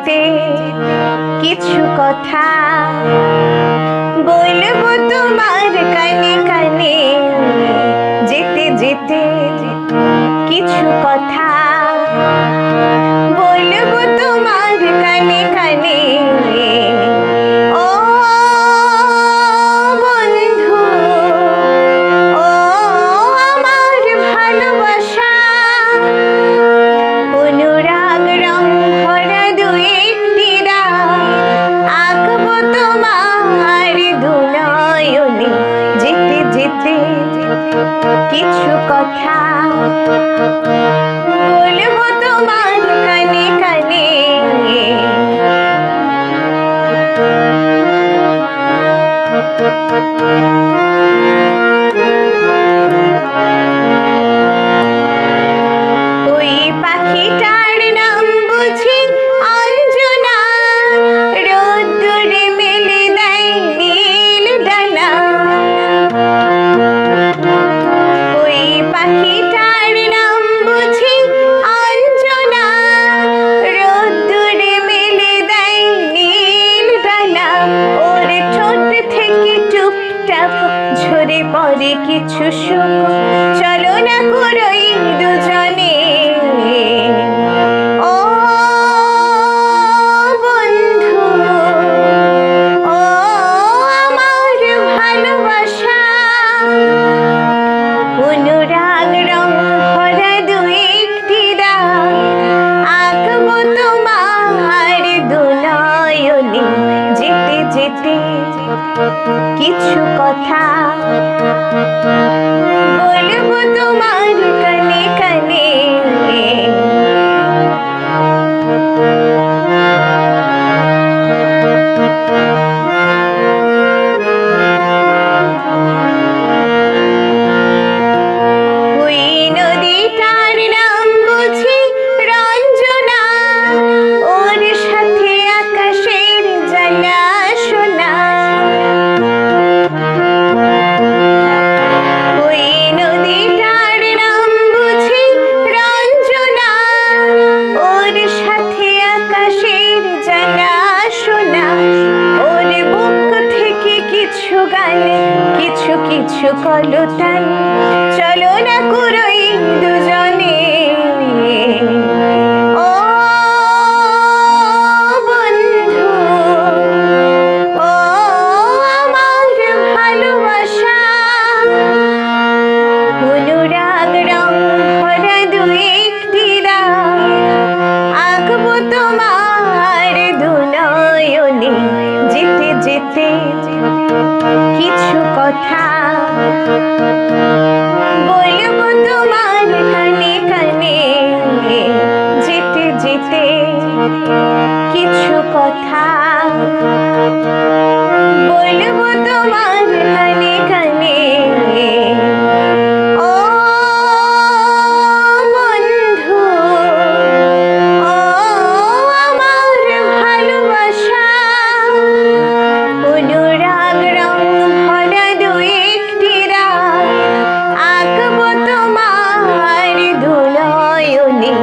যেতে কিছু কথা বলবো তোমার কানে কানে, যেতে যেতে কিছু কথা বলবো তোমার কানে কানে। ও বন্ধু, ও আমার ভালোবাসা, অনুরাগ রং ভরা দু একটি রাত আঁকবো তোমার দু নয়নে, যেতে যেতে কিছু কথা বলবো তোমার কানে কানে। ওই পাখিটার নাম বুঝি অঞ্জনা, রোদ্দুরে মেলে দেয় নীল ডানা। ওই পাখিটার নাম বুঝি অঞ্জনা, রোদ্দুরে মেলে দেয় নীল ডানা। ওর ঠোঁট থেকে টুপটাপ ঝরে পড়ে কিছু সুখ, চলো না করই দুজনে। ও বন্ধু, ও আমার ভালোবাসা, অনুরাগ রং ভরা দু একটি রাত আঁকবো তোমার দু নয়নে, যেতে যেতে কিছু কথা বলবো তোমার কানে কানে। ওই নদীটার নাম বুঝি রঞ্জনা, ওর সাথে আকাশের জ্বালা শোনা। ওই নদীটার নাম বুঝি রঞ্জনা, ওর সাথে আকাশের জ্বালা শোনা। ওর বুক থেকে কিছু গান, কিছু কিছু কলতান, চলো না করই দুজনে। ও বন্ধু, ও আমার ভালোবাসা, অনুরাগ রং ভরা দু একটি রাত আঁকবো তোমার দু নয়নে, যেতে যেতে কিছু কথা বলবো তোমার কানে কানে, যেতে যেতে কিছু কথা বলবো তোমার কানে কানে। ও বন্ধু, ও আমার ভালোবাসা, অনুরাগ রং ভরা দু একটি রাত আঁকবো তোমার দু নয়নে,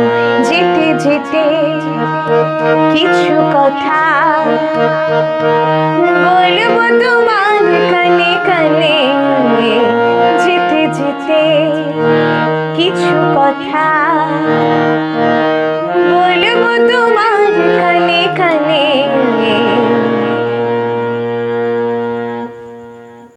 যেতে যেতে কিছু কথা বলবো তোমার কানে কানে, যেতে যেতে কিছু কথা বলবো তোমার কানে